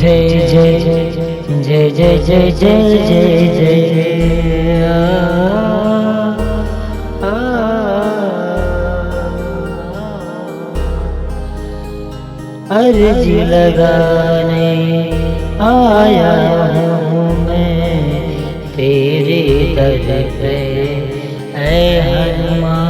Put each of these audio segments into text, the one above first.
जय जय जय जय जय जय जय जय अर्जी लगाने आया हूँ मैं तेरे दर पे ऐ हनुमान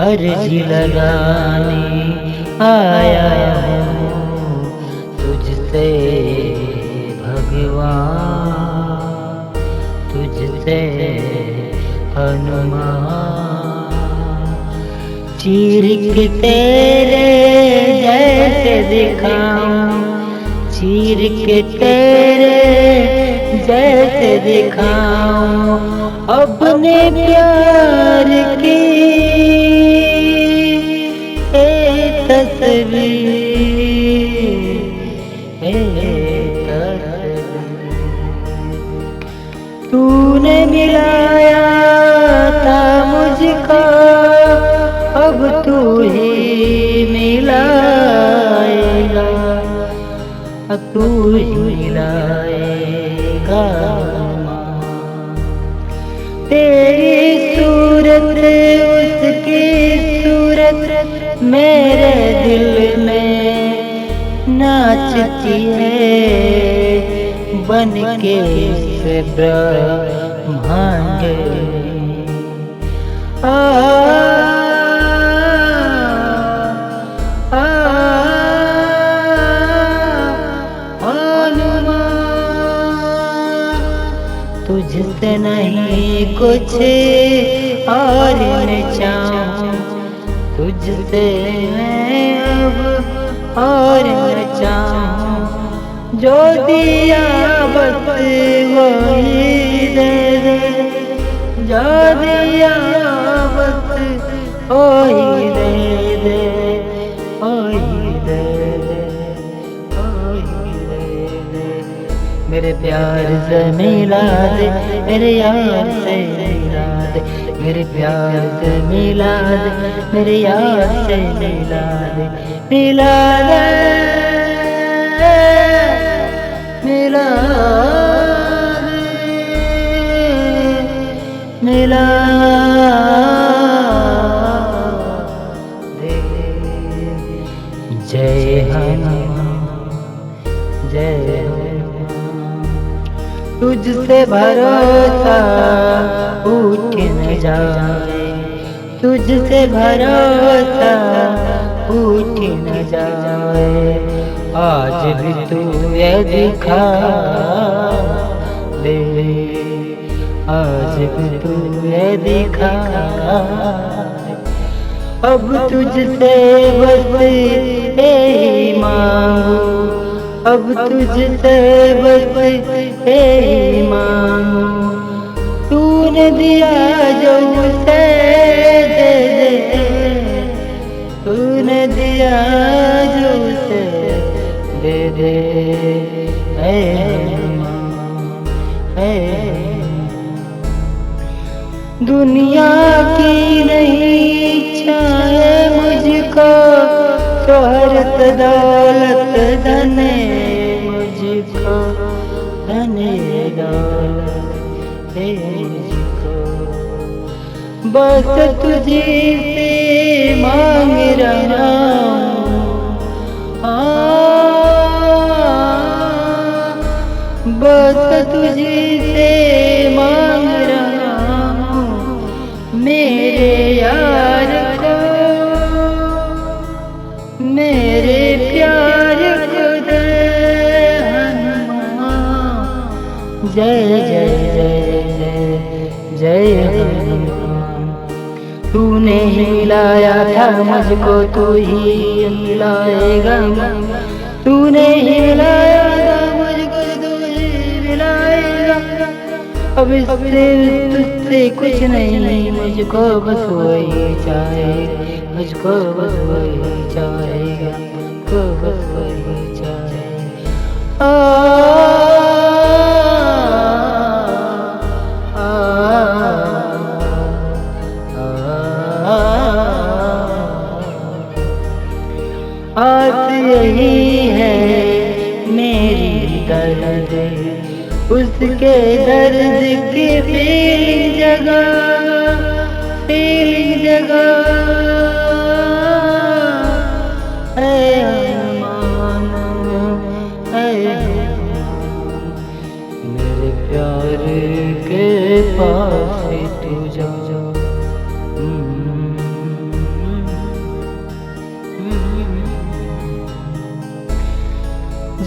अर्जी लगाने आया हूँ तुझसे भगवान, तुझसे हनुमान। चीर के तेरे जैसे दिखाऊं, चीर के तेरे जैसे दिखाऊं अपने प्यार की तस्वीर, तूने मिलाया था मुझको, अब तू ही मिलाएगा, अब तू ही मिलाएगा। तेरी सूरत उसकी सूरत मेरे दिल में नाचती है, बन के से ब्रह्मांड तुझसे नहीं कुछ और मैं चाहूं, तुझसे मैं अब और न चाहूं, जो दिया बस वही दे दे, जो दिया बस वही दे दे, वही दे दे, वही दे दे। मेरे प्यार से मिला दे, मेरे यार से मिला दे, मेरे प्यार से मिला दे, मेरे यार से मिला दे, मिला दे, मिला दे, मिला दे। जय हनुमान, जय हनुमान। तुझसे भरोसा उठ न जाए, तुझसे भरोसा उठ न जाए, आज भी तू ये दिखा दे, आज भी तू ये दिखा दे। अब तुझसे बस यही मांगू, अब तुझसे बस यही मांगू, तूने दिया जो उसे दे दे, तूने दिया जो उसे दे दे। ऐ दुनिया की नहीं इच्छा है मुझको, शोहरत दौलत धने मुझको, धने दौलत है मुझको, बस तुझी से मांग रहा हूँ, बस तुझी से मांग रहा हूँ, मेरे यार को, मेरे प्यार को दे हनुमान। जय जय जय जय जय हनुमान। तूने ही मिलाया था मुझको, तू ही मिलाएगा, तूने ही मिलाया था मुझको, तू ही मिलाएगा। अब इससे तुझसे कुछ नहीं, मुझको बस वही चाहे, मुझको बस वही चाहेगा, मुझको बस वही चाहे। उसके दर्द की फीलिंग जगा, फीलिंग जगा। ऐ अरमान, ऐ मेरे प्यार के पास तू जा।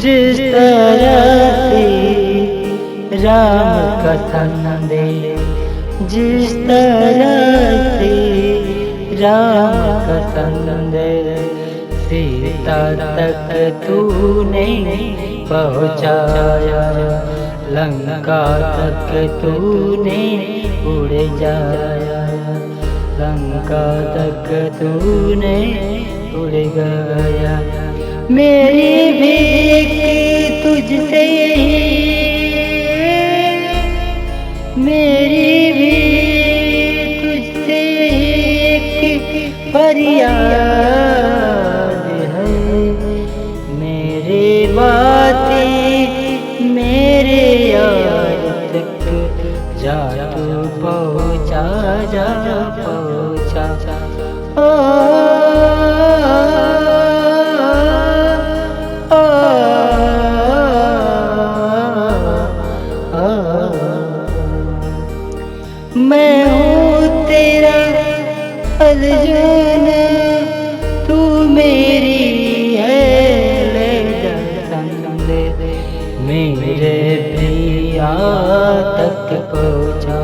जिस तरह से राम का संदेश, जिस तरह से राम का संदेश सीता तक तूने पहुँचाया, लंका तक तूने उड़ जाया, लंका तक तूने उड़ गया। मेरी भी एक तुझसे मेरी भी तुझसे एक फरियाद है। मेरे बातें मेरे यार तक जा तू पहुँचा, जा पहुँचा। मैं हूँ तेरा अर्जुन, तू मेरी है ले संदेश, मेरे पिया तक पहुँचा,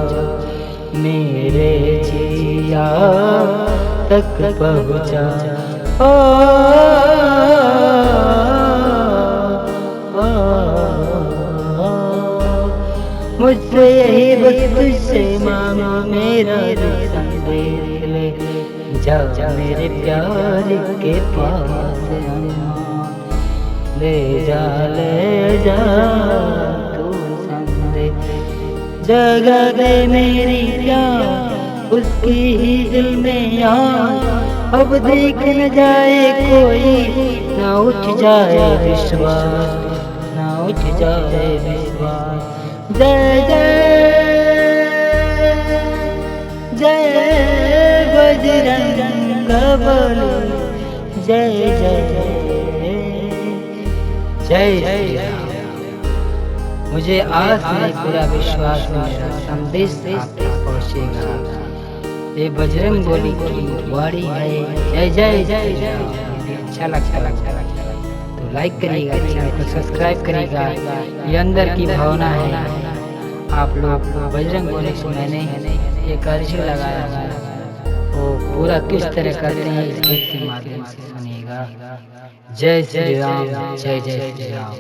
मेरे जिया तक पहुँचा। मुझसे यही बस तुझसे मांगो, मेरा संदेश ले जा मेरे प्यार के पास, ले जा तू संदेश। जगह दे मेरी प्यार उसकी ही दिल में याद, अब देख न जाए कोई, ना उठ जाए विश्वास, ना उठ जाए विश्वास। जय जय जय बजरंग बली, जय जय जय जय राम। मुझे आज में पूरा विश्वास है मेरा संदेश आप तक पहुँचेगा। ये बजरंग बली की वाणी है। जय जय जय जय। अच्छा लगता तो लाइक करिएगा, चैनल को सब्सक्राइब करिएगा। ये अंदर की भावना है। आप लोग बजरंग बली से मैंने एक अर्जी लगाया है, वो पूरा किस तरह करते हैं इस गीत के माध्यम से सुनिएगा। जय श्री राम, जय जय श्री राम।